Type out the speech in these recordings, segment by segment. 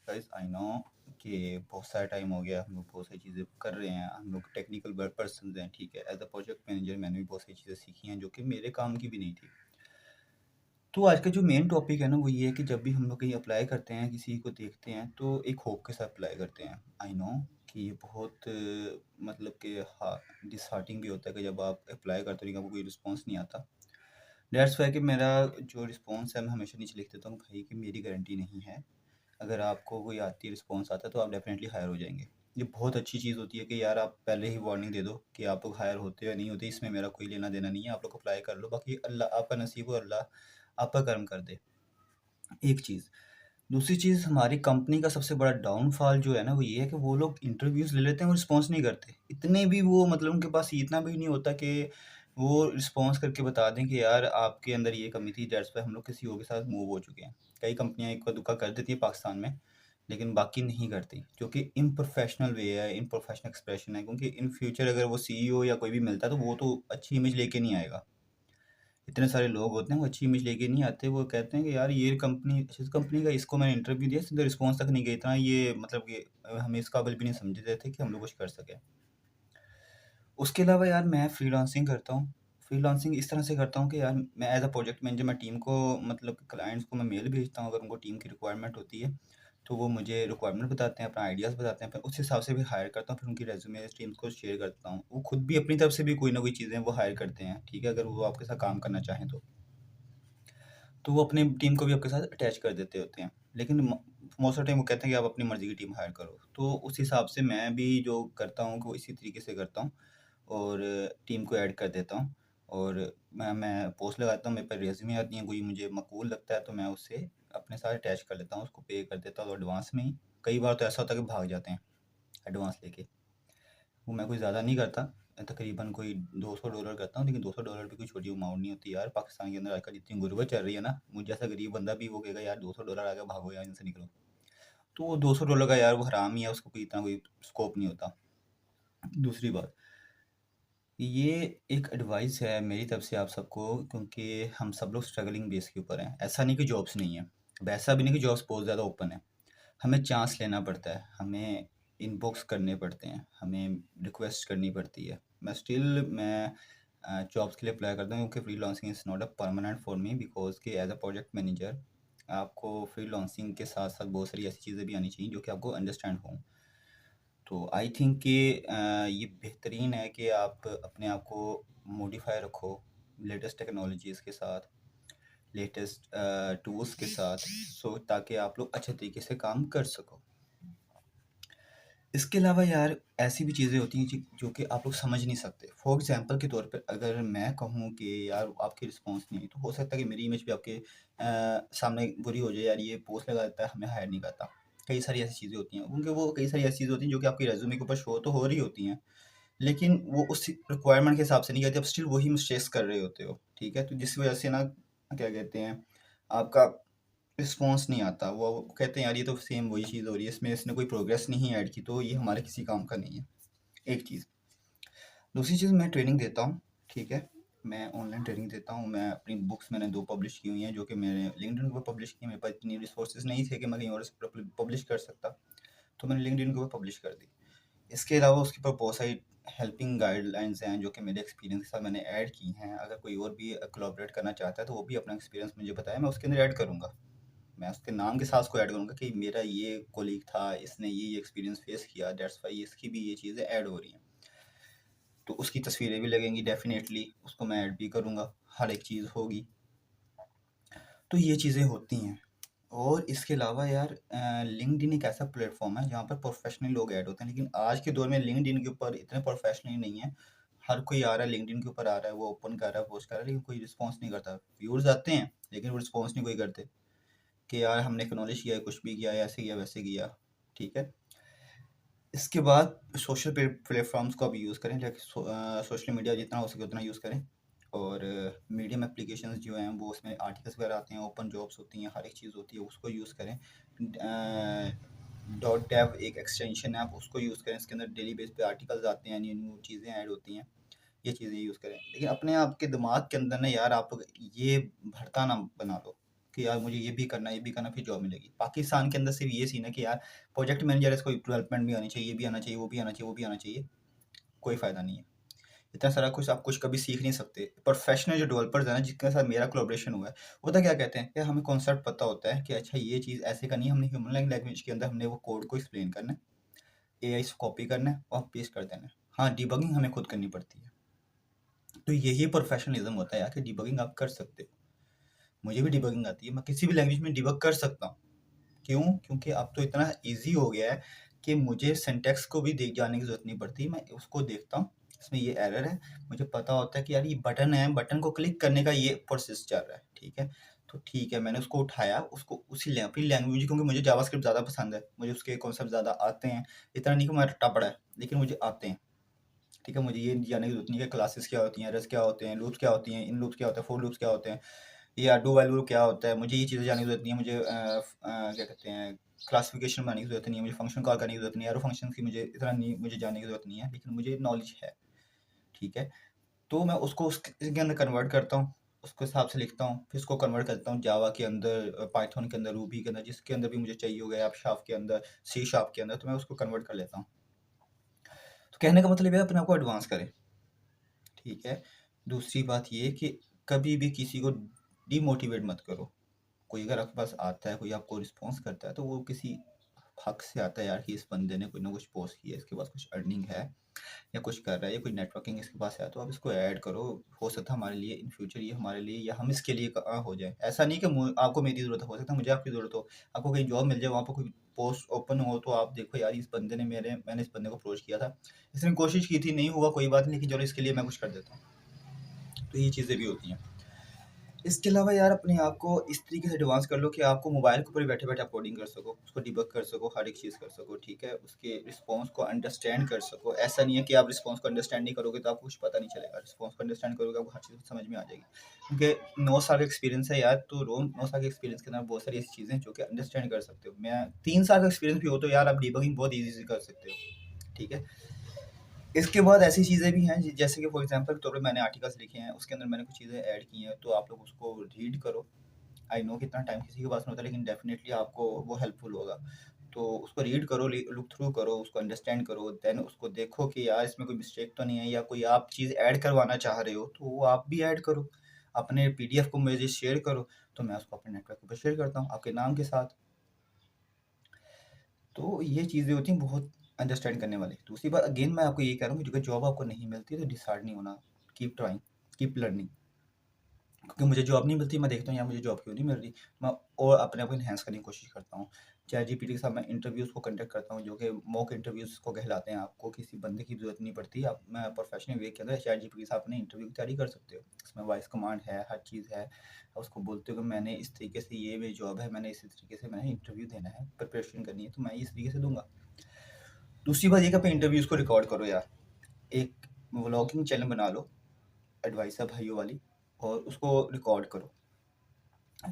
Guys I know कि बहुत सारा टाइम हो गया, हम लोग बहुत सारी चीज़ें कर रहे हैं, हम लोग टेक्निकल पर्सन हैं, ठीक है। एज अ प्रोजेक्ट मैनेजर मैंने भी बहुत सारी चीज़ें सीखी हैं जो कि मेरे काम की भी नहीं थी। तो आज का जो मेन टॉपिक है ना वो ये है कि जब भी हम लोग कहीं अप्लाई करते हैं, किसी को देखते हैं तो एक होप के साथ अप्लाई करते हैं। आई नो कि ये बहुत मतलब कि हाँ, डिसहार्टिंग भी होता है कि जब आप अप्लाई करते हो लेकिन आपको कोई रिस्पॉन्स नहीं आता। दैट्स वाई कि मेरा जो रिस्पॉन्स है मैं हमेशा नीचे लिख देता हूँ भाई कि मेरी गारंटी नहीं है, अगर आपको कोई आती है रिस्पॉन्स आता है तो आप डेफिनेटली हायर हो जाएंगे। ये बहुत अच्छी चीज़ होती है कि यार आप पहले ही वार्निंग दे दो कि आप लोग हायर होते या नहीं होते, इसमें मेरा कोई लेना देना नहीं है, आप लोग अप्लाई कर लो, बाकी अल्लाह आपका नसीब और अल्लाह आपका कर्म कर दे। एक चीज़। दूसरी चीज़, हमारी कंपनी का सबसे बड़ा डाउनफॉल जो है ना वो ये है कि वो लोग इंटरव्यूज़ ले लेते हैं और रिस्पॉन्स नहीं करते। इतने भी वो मतलब उनके पास इतना भी नहीं होता कि वो रिस्पॉन्स करके बता दें कि यार आपके अंदर ये कमी थी, दैट्स व्हाई हम लोग किसी और के साथ मूव हो चुके हैं। कई कंपनियाँ इक्का-दुक्का कर देती हैं पाकिस्तान में, लेकिन बाकी नहीं करती, जो कि इम्प्रोफेशनल वे है, इम्प्रोफेशनल एक्सप्रेशन है, क्योंकि इन फ्यूचर अगर वो सीईओ या कोई भी मिलता है तो वो तो अच्छी इमेज लेके नहीं आएगा। इतने सारे लोग होते हैं वो अच्छी इमेज लेके नहीं आते, वो कहते हैं कि यार ये कंपनी इस कंपनी का, इसको मैंने इंटरव्यू दिया, सीधा रिस्पॉन्स तक नहीं गया, इतना ये मतलब कि हमें इस काबिल भी नहीं समझते थे कि हम लोग कुछ कर सकें। उसके अलावा यार मैं फ्रीलांसिंग करता हूँ। फ्रीलांसिंग इस तरह से करता हूँ कि यार मैं एज अ प्रोजेक्ट मैनेजर मैं टीम को मतलब क्लाइंट्स को मैं मेल भेजता हूँ अगर उनको टीम की रिक्वायरमेंट होती है, तो वो मुझे रिक्वायरमेंट बताते हैं, अपना आइडियाज़ बताते हैं, फिर उस हिसाब से भी हायर करता हूँ, फिर उनकी रेज्यूमे टीम्स को शेयर करता हूँ। वो खुद भी अपनी तरफ से भी कोई ना कोई चीज़ें वो हायर करते हैं, ठीक है, अगर वो आपके साथ काम करना चाहें तो वो अपनी टीम को भी आपके साथ अटैच कर देते होते हैं। लेकिन मोस्ट ऑफ टाइम वो कहते हैं कि आप अपनी मर्ज़ी की टीम हायर करो। तो उस हिसाब से मैं भी जो करता हूँ कि वो इसी तरीके से करता हूँ और टीम को ऐड कर देता हूँ। और मैं पोस्ट लगाता हूँ, मेरे पास रेज़्यूमे आती हैं, कोई मुझे मकबूल लगता है तो मैं उसे अपने साथ अटैच कर लेता हूँ, उसको पे कर देता हूँ एडवांस में ही। कई बार तो ऐसा होता है कि भाग जाते हैं एडवांस लेके। वो मैं कोई ज़्यादा नहीं करता, तकरीबन कोई $200 करता हूँ, लेकिन $200 भी कोई छोटी अमाउंट नहीं होती यार। पाकिस्तान के अंदर आजकल इतनी गुर्बत चल रही है ना, मुझे जैसा गरीब बंदा भी वो कहेगा यार $200 आ गया, भागो यार इनसे निकलो। तो वो $200 का यार वो हराम ही है, उसको कोई इतना कोई स्कोप नहीं होता। दूसरी बात, ये एक एडवाइस है मेरी तरफ से आप सबको, क्योंकि हम सब लोग स्ट्रगलिंग बेस के ऊपर हैं। ऐसा नहीं कि जॉब्स नहीं है, वैसा भी नहीं कि जॉब्स बहुत ज़्यादा ओपन है। हमें चांस लेना पड़ता है, हमें इनबॉक्स करने पड़ते हैं, हमें रिक्वेस्ट करनी पड़ती है। मैं जॉब्स के लिए अप्लाई करता हूँ क्योंकि freelancing is not a permanent for me, because कि एज अ प्रोजेक्ट मैनेजर आपको फ्रीलांसिंग के साथ साथ बहुत सारी ऐसी चीज़ें भी आनी चाहिए जो कि आपको अंडरस्टैंड हों। तो आई थिंक कि ये बेहतरीन है कि आप अपने आप को मॉडिफाई रखो लेटेस्ट टेक्नोलॉजीज़ के साथ, लेटेस्ट टूल्स के साथ, सो ताकि आप लोग अच्छे तरीके से काम कर सको। इसके अलावा यार ऐसी भी चीज़ें होती हैं जो कि आप लोग समझ नहीं सकते। फॉर एग्ज़ाम्पल के तौर पे अगर मैं कहूँ कि यार आपकी रिस्पॉन्स नहीं आई, तो हो सकता है कि मेरी इमेज भी आपके सामने बुरी हो जाए, यार ये पोस्ट लगा देता है, हमें हायर नहीं करता। कई सारी ऐसी चीज़ें होती हैं, क्योंकि वो कई सारी ऐसी चीज़ें होती हैं जो कि आपके रेज़्यूमे के ऊपर शो तो हो रही होती हैं, लेकिन वो उस रिक्वायरमेंट के हिसाब से नहीं करती, आप स्टिल वही मिस्टेक्स कर रहे होते हो, ठीक है? तो जिस वजह से ना क्या कहते हैं, आपका रिस्पॉन्स नहीं आता। वो कहते हैं यार ये तो सेम वही चीज़ हो रही है, इसमें इसने कोई प्रोग्रेस नहीं ऐड की, तो ये हमारे किसी काम का नहीं है। एक चीज़। दूसरी चीज़, मैं ट्रेनिंग देता हूँ, ठीक है? मैं ऑनलाइन ट्रेनिंग देता हूँ। मैं अपनी बुक्स मैंने 2 पब्लिश की हुई हैं जो कि मैंने लिंक्डइन के ऊपर पब्लिश की हैं। मेरे पास इतनी रिसोर्सेज़ नहीं थे कि मैं कहीं और से पब्लिश कर सकता, तो मैंने लिंक्डइन के ऊपर पब्लिश कर दी। इसके अलावा उसके ऊपर बहुत सारी हेल्पिंग गाइडलाइंस हैं जो कि मेरे एक्सपीरियंस के साथ मैंने ऐड की हैं। अगर कोई और भी कोलैबोरेट करना चाहता है तो वो भी अपना एक्सपीरियंस मुझे बताए, मैं उसके अंदर ऐड करूँगा। मैं उसके नाम के साथ उसको ऐड करूँगा कि मेरा ये कोलीग था, इसने ये एक्सपीरियंस फेस किया, दैट्स व्हाई इसकी भी ये चीज़ें ऐड हो रही हैं। तो उसकी तस्वीरें भी लगेंगी डेफ़िनेटली, उसको मैं ऐड भी करूँगा, हर एक चीज़ होगी। तो ये चीज़ें होती हैं। और इसके अलावा यार लिंक्डइन एक ऐसा प्लेटफ़ॉर्म है जहाँ पर प्रोफ़ेशनल लोग ऐड होते हैं, लेकिन आज के दौर में लिंक्डइन के ऊपर इतने प्रोफ़ेशनल नहीं है। हर कोई आ रहा है लिंक्डइन के ऊपर आ रहा है, वो ओपन कर रहा है, पोस्ट कर रहा है, लेकिन कोई रिस्पॉन्स नहीं करता। व्यूअर्स आते हैं, लेकिन वो रिस्पॉन्स नहीं कोई करते कि यार हमने एक्नॉलेज किया है, कुछ भी किया है, ऐसे किया, वैसे किया, ठीक है? इसके बाद सोशल प्लेटफ़ॉर्म्स को आप यूज़ करें, लाइक सोशल मीडिया जितना हो सके उतना यूज़ करें। और मीडियम एप्लीकेशंस जो हैं वो उसमें आर्टिकल्स वगैरह आते हैं, ओपन जॉब्स होती हैं, हर एक चीज़ होती है, उसको यूज़ करें। डॉट डेव एक एक्सटेंशन है, आप उसको यूज़ करें, इसके अंदर डेली बेस पे आर्टिकल्स आते हैं, न्यू न्यू चीज़ें ऐड होती हैं, ये चीज़ें यूज़ करें। लेकिन अपने आप के दिमाग के अंदर ना यार आप ये भरता ना बना लो कि यार मुझे ये भी करना है, ये भी करना, फिर जॉब मिलेगी। पाकिस्तान के अंदर सिर्फ ये सीन है कि यार प्रोजेक्ट मैनेजर है, इसको डेवलपमेंट भी आनी चाहिए, ये भी आना चाहिए, वो भी आना चाहिए, वो भी आना चाहिए। कोई फ़ायदा नहीं है। इतना सारा कुछ आप कुछ कभी सीख नहीं सकते। प्रोफेशनल जो डेवलपर्स हैं ना, जिनके साथ मेरा कोलैबोरेशन हुआ है, वो पता क्या कहते हैं कि हमें कॉन्सेप्ट पता होता है कि अच्छा ये चीज़ ऐसे करनी है, हमने ह्यूमन लैंग्वेज के अंदर हमने वो कोड को एक्सप्लेन करना है, एआई से कॉपी करना है और पेस्ट कर देना है। हाँ, डिबगिंग हमें खुद करनी पड़ती है। तो यही प्रोफेशनलिज्म होता है यार कि डिबगिंग आप कर सकते हो। मुझे भी डिबगिंग आती है, मैं किसी भी लैंग्वेज में डिबग कर सकता हूँ। क्यों? क्योंकि अब तो इतना ईज़ी हो गया है कि मुझे सिंटैक्स को भी देख जाने की ज़रूरत नहीं पड़ती। मैं उसको देखता हूँ, इसमें ये एरर है, मुझे पता होता है कि यार ये बटन है, बटन को क्लिक करने का ये प्रोसेस चल रहा है, ठीक है? तो ठीक है, मैंने उसको उठाया, उसको उसी अपनी लैंग्वेज, क्योंकि मुझे जावास्क्रिप्ट ज़्यादा पसंद है, मुझे उसके कॉन्सेप्ट ज़्यादा आते हैं। इतना नहीं कि मैं रट्टा पड़ा है, लेकिन मुझे आते हैं, ठीक है? मुझे ये जानने की ज़रूरत नहीं है कि क्लासेस क्या होती हैं, एरर्स क्या होते हैं, लूप्स क्या होती हैं, इन लूप्स क्या होते हैं, फॉर लूप्स क्या होते हैं, या डू व्हाइल लूप क्या होता है। मुझे ये चीज़ें जानने की ज़रूरत नहीं है। मुझे क्या कहते हैं, क्लासिफिकेशन बनाने की ज़रूरत नहीं है, मुझे फंक्शन कॉल करने की ज़रूरत नहीं है, एरो फंक्शन की मुझे इतना नहीं मुझे जानने की ज़रूरत नहीं है, लेकिन मुझे नॉलेज है, ठीक है? तो मैं उसको उसके अंदर कन्वर्ट करता हूँ, उसके हिसाब से लिखता हूँ, फिर उसको कन्वर्ट करता हूँ जावा के अंदर, पाइथन के अंदर, रूबी के अंदर, जिसके अंदर भी मुझे चाहिए होगा, ऐप शार्प के अंदर, सी शार्प के अंदर, तो मैं उसको कन्वर्ट कर लेता हूँ। तो कहने का मतलब है अपने आप को एडवांस करें, ठीक है? दूसरी बात ये कि कभी भी किसी को डिमोटिवेट मत करो। कोई अगर आपके पास आता है, कोई आपको रिस्पॉन्स करता है, तो वो किसी हक से आता है यार कि इस बंदे ने कुछ ना कुछ पोस्ट किया है, इसके पास कुछ अर्निंग है या कुछ कर रहा है या कोई नेटवर्किंग इसके पास है, तो आप इसको ऐड करो। हो सकता है हमारे लिए इन फ्यूचर ये हमारे लिए या हम इसके लिए हो जाए। ऐसा नहीं कि आपको मेरी ज़रूरत हो सकता है मुझे आपकी ज़रूरत हो, आपको कहीं जॉब मिल जाए, वहाँ पर कोई पोस्ट ओपन हो, तो आप देखो यार इस बंदे ने मैंने इस बंदे को अप्रोच किया था, इसने कोशिश की थी, नहीं हुआ, कोई बात नहीं, लेकिन चलो इसके लिए मैं कुछ कर देता हूँ। तो ये चीज़ें भी होती हैं। इसके अलावा यार अपने आप को इस तरीके से एडवांस कर लो कि आपको मोबाइल के ऊपर बैठे-बैठे आप कोडिंग कर सको, उसको डिबग कर सको, हर एक चीज़ कर सको, ठीक है? उसके रिस्पॉन्स को अंडरस्टैंड कर सको। ऐसा नहीं है कि आप रिस्पॉन्स को अंडरस्टैंड नहीं करोगे तो आपको कुछ पता नहीं चलेगा। रिस्पॉन्स को अंडरस्टैंड करोगे, आपको हर चीज़ समझ में आ जाएगी। क्योंकि 9 साल का एक्सपीरियंस है यार, तो 9 साल के एक्सपीरियंस के अंदर बहुत सारी ऐसी चीज़ें हैं जो कि अंडरस्टैंड कर सकते हो। मैं 3 साल का एक्सपीरियंस भी हो तो यार आप डिबगिंग बहुत ईज़ी से कर सकते हो, ठीक है? इसके बाद ऐसी चीज़ें भी हैं जैसे कि फॉर एग्जांपल के तौर पे मैंने आर्टिकल्स लिखे हैं, उसके अंदर मैंने कुछ चीज़ें ऐड की हैं, तो आप लोग उसको रीड करो। आई नो कि इतना टाइम किसी के पास नहीं होता, लेकिन डेफिनेटली आपको वो हेल्पफुल होगा। तो उसको रीड करो, लुक थ्रू करो, उसको अंडरस्टैंड करो, देन उसको देखो कि यार इसमें कोई मिस्टेक तो नहीं है, या कोई आप चीज़ ऐड करवाना चाह रहे हो तो वो आप भी ऐड करो। अपने पीडीएफ को मुझे शेयर करो, तो मैं उसको अपने नेटवर्क पर शेयर करता हूँ आपके नाम के साथ। तो ये चीज़ें होती हैं बहुत अंडरस्टैंड करने वाली। दूसरी बात अगेन मैं आपको ये कह रहा हूँ कि अगर जॉब आपको नहीं मिलती तो डिसहार्ड नहीं होना, कीप ट्राइंग, कीप लर्निंग। क्योंकि मुझे जॉब नहीं मिलती, मैं देखता हूँ यार मुझे जॉब क्यों नहीं मिल रही, मैं और अपने आप को एनहांस करने की कोशिश करता हूँ। चैटजीपीटी के साथ मैं इंटरव्यूज़ को कंडक्ट करता हूँ, जो कि मॉक इंटरव्यूज़ को कहलाते हैं। आपको किसी बंदे की ज़रूरत नहीं पड़ती, आप मैं प्रोफेशनल वे के अंदर चैटजीपीटी के साथ अपने इंटरव्यू की तैयारी कर सकते हो। इसमें वॉइस कमांड है, हर चीज़ है। आप उसको बोलते हो कि मैंने इस तरीके से, ये मेरी जॉब है, मैंने इसी तरीके से मैंने इंटरव्यू देना है, प्रिपरेशन करनी है, तो मैं इस तरीके से दूँगा। दूसरी बात ये कि अपने इंटरव्यूज़ को रिकॉर्ड करो यार। एक व्लॉगिंग चैनल बना लो, एडवाइस है भाइयों वाली, और उसको रिकॉर्ड करो।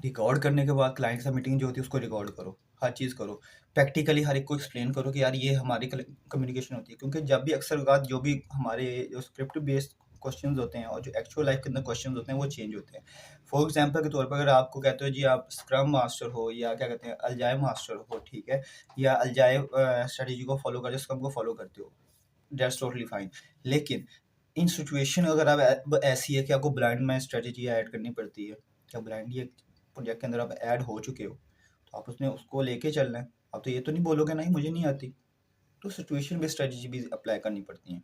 रिकॉर्ड करने के बाद क्लाइंट से मीटिंग जो होती है उसको रिकॉर्ड करो, हर चीज़ करो। प्रैक्टिकली हर एक को एक्सप्लेन करो कि यार ये हमारी कम्युनिकेशन होती है, क्योंकि जब भी अक्सर औक़ात जो भी हमारे जो स्क्रिप्ट बेस्ड क्वेश्चंस होते हैं और जो एक्चुअल लाइफ के अंदर क्वेश्चंस होते हैं वो चेंज होते हैं। फॉर एग्जांपल के तौर पर अगर आपको कहते हो जी आप स्क्रम मास्टर हो या क्या कहते हैं अजाइल मास्टर हो, ठीक है? या अजाइल स्ट्रेटजी को फॉलो करते हो, स्क्रम को फॉलो करते हो, दैट्स टोटली फाइन। लेकिन इन सिचुएशन अगर आप ऐसी है कि आपको ब्लाइंड में स्ट्रेटजी ऐड करनी पड़ती है, या ब्लाइंडली एक प्रोजेक्ट के अंदर आप ऐड हो चुके हो, तो आप उसने उसको लेके चलना है। आप तो ये तो नहीं बोलोगे नहीं मुझे नहीं आती। तो सिचुएशन बेस्ड स्ट्रेटजी भी अप्लाई करनी पड़ती है।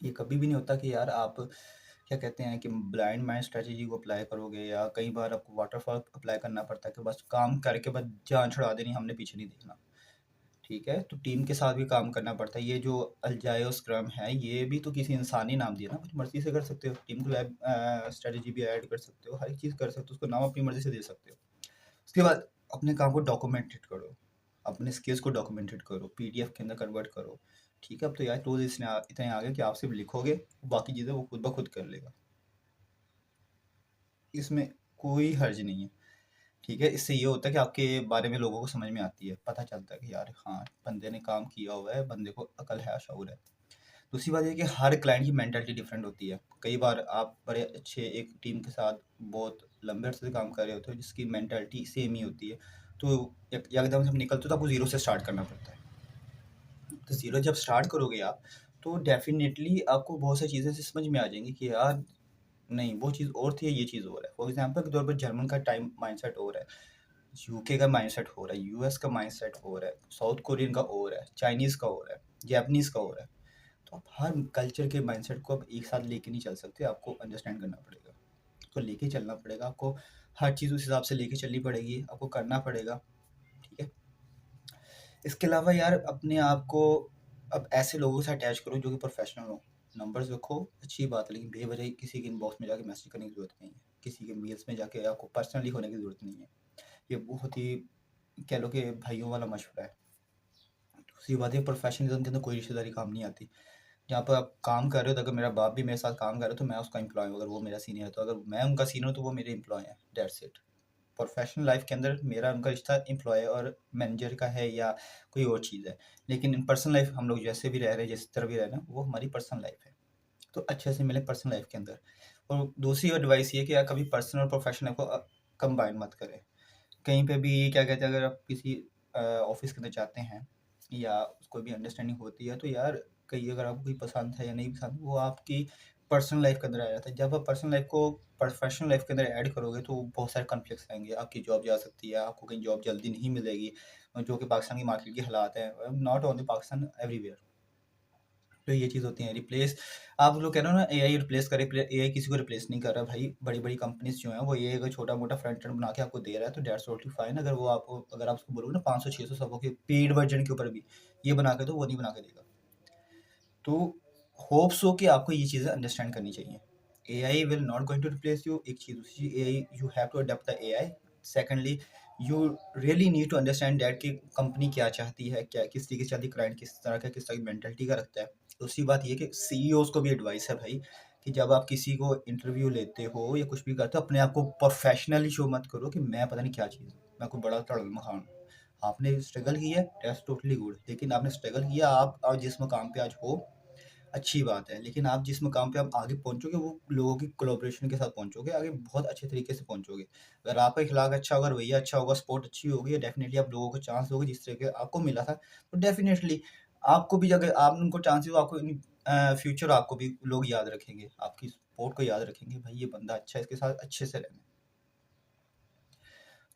ये कभी भी नहीं होता कि यार आप क्या कहते हैं कि ब्लाइंड माइंड स्ट्रेटजी को अप्लाई करोगे, या कई बार आपको वाटरफॉल अप्लाई करना पड़ता है कि बस काम करके बस जान छुड़ा देनी, हमने पीछे नहीं देखना, ठीक है? तो टीम के साथ भी काम करना पड़ता है। ये जो अजाइल स्क्रम है, ये भी तो किसी इंसान ने नाम दिया ना, अपनी मर्ज़ी से कर सकते हो। टीम को लैब स्ट्रैटेजी भी ऐड कर सकते हो, हर एक चीज़ कर सकते हो, उसको नाम अपनी मर्ज़ी से दे सकते हो। उसके बाद अपने काम को डॉक्यूमेंटेड करो, अपने स्किल्स को डॉक्यूमेंटेड करो, पीडीएफ के अंदर कन्वर्ट करो, ठीक है? अब तो यार टूल्स इतने आ गए कि आप सिर्फ लिखोगे, बाकी चीज़ें वो खुद ब खुद कर लेगा। इसमें कोई हर्ज नहीं है, ठीक है? इससे ये होता है कि आपके बारे में लोगों को समझ में आती है, पता चलता है कि यार हाँ, बंदे ने काम किया हुआ है, बंदे को अकल है, शऊर है। दूसरी बात ये है कि हर क्लाइंट की मेंटालिटी डिफरेंट होती है। कई बार आप बड़े अच्छे एक टीम के साथ बहुत लंबे अरसे से काम कर रहे होते हो जिसकी मेंटालिटी सेम ही होती है, तो एकदम से हम निकलते हो तो आपको ज़ीरो से स्टार्ट करना पड़ता है। तो ज़ीरो जब स्टार्ट करोगे आप, तो डेफ़िनेटली आपको बहुत सारी चीज़ें ऐसे समझ में आ जाएँगी कि यार नहीं, वो चीज़ और थी, ये चीज़ और है। फॉर एग्ज़ाम्पल के तौर पर जर्मन का टाइम माइंडसेट और है, यूके का माइंडसेट और है, यूएस का माइंडसेट और है, साउथ कोरियन का और है, चाइनीज़ का और है, जापानीज़ का और है। तो आप हर कल्चर के माइंडसेट को आप एक साथ लेके नहीं चल सकते, आपको अंडरस्टैंड करना पड़ेगा। तो लेके चलना पड़ेगा, आपको हर चीज़ उस हिसाब से लेके चलनी पड़ेगी, आपको करना पड़ेगा, ठीक है? इसके अलावा यार अपने आप को अब ऐसे लोगों से अटैच करो जो कि प्रोफेशनल हो। नंबर्स रखो, अच्छी बात है, लेकिन बेवजह किसी के इनबॉक्स में जाके मैसेज करने की ज़रूरत नहीं है। किसी के मेल्स में जाके आपको पर्सनली होने की ज़रूरत नहीं है। ये बहुत ही कह लो कि भाइयों वाला मशवरा है। दूसरी बात है, प्रोफेशनलिज्म के अंदर कोई रिश्तेदारी काम नहीं आती। जहाँ पर आप काम कर रहे हो, तो अगर मेरा बाप भी मेरे साथ काम कर रहा है तो मैं उसका एम्प्लॉय हूँ, अगर वो मेरा सीनियर है, तो अगर मैं उनका सीनियर हूँ तो वो मेरे एम्प्लॉय हैं, दैट्स इट। प्रोफेशनल लाइफ के अंदर मेरा उनका रिश्ता एम्प्लॉय और मैनेजर का है या कोई और चीज़ है, लेकिन इन पर्सनल लाइफ हम लोग जैसे भी रह रहे हैं, जिस तरह भी रह रहे हैं, वो हमारी पर्सनल लाइफ है। तो अच्छे से मिले पर्सनल लाइफ के अंदर। और दूसरी एडवाइस ये कि आप कभी पर्सनल और प्रोफेशनल को कंबाइन मत करें। कहीं पे भी क्या कहते हैं, अगर आप किसी ऑफिस के अंदर जाते हैं या कोई भी अंडरस्टैंडिंग होती है, तो यार कहीं अगर आपको कोई पसंद है या नहीं पसंद, वो आपकी पर्सनल लाइफ के अंदर आ जाता है। जब आप पर्सनल लाइफ को प्रोफेशनल लाइफ के अंदर ऐड करोगे तो बहुत सारे कॉन्फ्लिक्ट्स आएंगे, आपकी जॉब जा सकती है, आपको कहीं जॉब जल्दी नहीं मिलेगी, जो कि पाकिस्तान की मार्केट की हालात है, नॉट ओनली पाकिस्तान, एवरीवेयर। तो ये चीज़ होती है रिप्लेस। आप लोग कह रहे हो ना एआई रिप्लेस करे, एआई किसी को रिप्लेस नहीं कर रहा भाई। बड़ी बड़ी कंपनीज जो हैं वो ये अगर छोटा मोटा फ्रंट एंड बना के आपको दे रहा है तो दैट्स टोटली फाइन। अगर वो आपको, अगर आप उसको बोलोगे ना 500 600 सबों के पेड वर्जन के ऊपर भी ये बना के, तो वो नहीं बना के देगा। तो होप्स हो कि आपको ये चीज़ें अंडरस्टैंड करनी चाहिए। AI will not going to replace you, एक चीज़। दूसरी चीज़, AI you have to adept the AI. Secondly, you really need to understand that कि कंपनी क्या चाहती है, क्या किस तरीके से चाहती है, क्लाइंट किस तरह का, किस तरह की मेंटालिटी का रखता है। दूसरी बात ये कि सीईओज़ को भी एडवाइस है भाई कि जब आप किसी को इंटरव्यू लेते हो या कुछ भी करते हो, अपने आप को प्रोफेशनली शो मत करो कि मैं पता नहीं क्या चीज़ हूँ, मैं कोई बड़ा तगड़ा मकान हूँ। आपने स्ट्रगल किया है, दैट्स टोटली गुड, लेकिन आपने स्ट्रगल किया, आप आज जिस मुकाम पे आज हो, अच्छी बात है, लेकिन आप जिस मुकाम पे आप आगे पहुँचोगे, वो लोगों की कोलैबोरेशन के साथ पहुँचोगे, आगे बहुत अच्छे तरीके से पहुँचोगे। अगर आपका इखलाक अच्छा होगा, रवैया अच्छा होगा, सपोर्ट अच्छी होगी, डेफ़िनिटली आप लोगों को चांस दोगे जिस तरीके आपको मिला था, तो डेफ़िनिटली आपको भी, अगर आप उनको चांस दो, आपको फ्यूचर आपको भी लोग याद रखेंगे, आपकी सपोर्ट को याद रखेंगे, भाई ये बंदा अच्छा है, इसके साथ अच्छे से रहना है।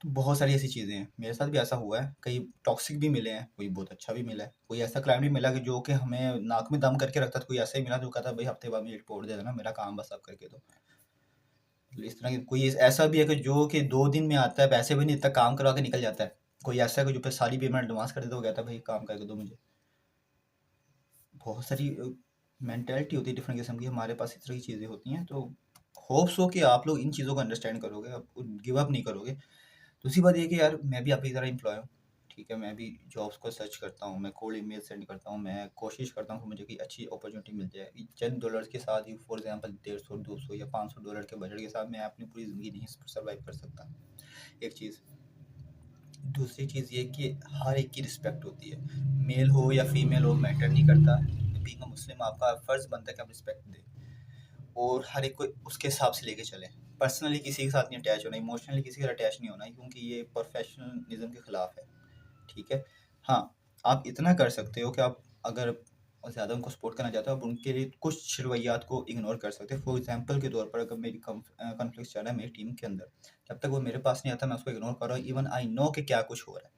तो बहुत सारी ऐसी चीज़ें हैं, मेरे साथ भी ऐसा हुआ है, कई टॉक्सिक भी मिले हैं, कोई बहुत अच्छा भी मिला है, कोई ऐसा क्लाइंट भी मिला कि जो कि हमें नाक में दम करके रखता था, कोई ऐसा ही मिला जो कहता भाई हफ्ते बाद मुझे रिपोर्ट दे देना, मेरा काम बस आप करके दो। तो इस तरह की कोई ऐसा भी है कि जो कि 2 दिन में आता है, पैसे भी नहीं देता, काम करवा के निकल जाता है। कोई ऐसा है कि जो पे सारी पेमेंट एडवांस कर देता है, वो कहता है भाई काम करके दो मुझे। बहुत सारी मेंटालिटी होती है डिफरेंट किस्म की, हमारे पास इस तरह की चीज़ें होती हैं। तो होप्स हो कि आप लोग इन चीज़ों को अंडरस्टैंड करोगे, आप गिव अप नहीं करोगे। दूसरी बात ये कि यार मैं भी आपकी तरह एम्प्लॉय हूँ, ठीक है, मैं भी जॉब्स को सर्च करता हूँ, मैं कोल्ड ईमेल सेंड करता हूँ, मैं कोशिश करता हूँ कि मुझे कोई अच्छी अपॉर्चुनिटी मिल जाए। चंद डॉलर्स के साथ ही, फॉर एग्जांपल 150 200 या $500 के बजट के साथ मैं अपनी पूरी ज़िंदगी नहीं सर्वाइव कर सकता, एक चीज़। दूसरी चीज़ ये कि हर एक की रिस्पेक्ट होती है, मेल हो या फीमेल हो मैटर नहीं करता। बीइंग अ मुस्लिम आपका फ़र्ज़ बनता है कि आप रिस्पेक्ट दें और हर एक को उसके हिसाब से लेके चलें। पर्सनली किसी के साथ नहीं अटैच होना, इमोशनली किसी के साथ अटैच नहीं होना, क्योंकि ये प्रोफेशनलिज्म के खिलाफ है, ठीक है। हाँ, आप इतना कर सकते हो कि आप अगर ज़्यादा उनको सपोर्ट करना चाहते हो, आप उनके लिए कुछ रवैयात को इग्नोर कर सकते हो। फॉर एग्जांपल के तौर पर, अगर मेरी कॉन्फ्लिक्ट चल रहा है मेरी टीम के अंदर, जब तक वो मेरे पास नहीं आता मैं उसको इग्नोर कर रहा हूँ, इवन आई नो कि क्या कुछ हो रहा है।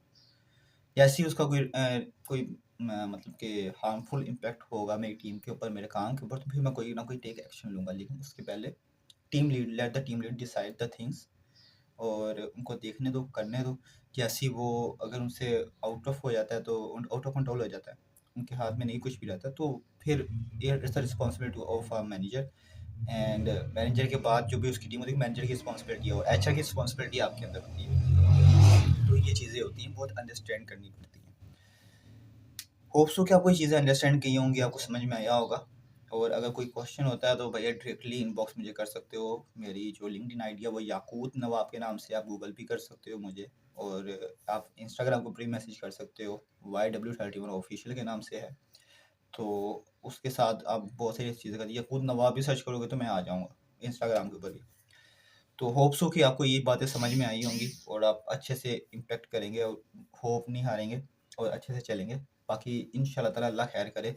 जैसे ही उसका कोई मतलब कि हार्मफुल इम्पैक्ट होगा मेरी टीम के ऊपर, मेरे काम के ऊपर, तो फिर मैं कोई ना कोई टेक एक्शन लूँगा, लेकिन उसके पहले let the team lead decide the things, और उनको देखने दो, करने दो। जैसे ही वो, अगर उनसे आउट ऑफ हो जाता है, तो आउट ऑफ कंट्रोल हो जाता है, उनके हाथ में नहीं कुछ भी रहता, तो फिर it's the responsibility of a manager. And manager के बाद जो भी उसकी टीम होती है, मैनेजर की रिस्पॉन्सिबिलिटी है और एचआर की रिस्पॉन्सिबिलिटी आपके अंदर होती है। तो ये चीज़ें होती हैं, बहुत अंडरस्टैंड करनी पड़ती हैं। होप्स हो कि आपको ये चीज़ें अंडरस्टैंड की होंगी, आपको समझ में आया होगा। और अगर कोई क्वेश्चन होता है तो भैया डायरेक्टली इनबॉक्स मुझे कर सकते हो। मेरी जो लिंक्डइन आईडी है वो याकूत नवाब के नाम से, आप गूगल भी कर सकते हो मुझे, और आप इंस्टाग्राम को प्री मैसेज कर सकते हो, YW31 ऑफिशियल के नाम से है। तो उसके साथ आप बहुत सारी चीज़ें कर, याकूत नवाब भी सर्च करोगे तो मैं आ जाऊँगा इंस्टाग्राम के ऊपर भी। तो होप्स हो कि आपको ये बातें समझ में आई होंगी और आप अच्छे से इम्पैक्ट करेंगे और होप नहीं हारेंगे और अच्छे से चलेंगे। बाकी इंशाल्लाह ताला अल्लाह खैर करे,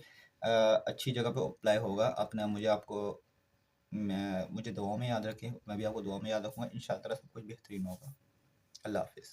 अच्छी जगह पे अप्लाई होगा अपना। मुझे दुआओं में याद रखें, मैं भी आपको दुआ में याद रखूँगा। इंशाल्लाह ताला सब कुछ बेहतरीन होगा। अल्लाह हाफ़िज़।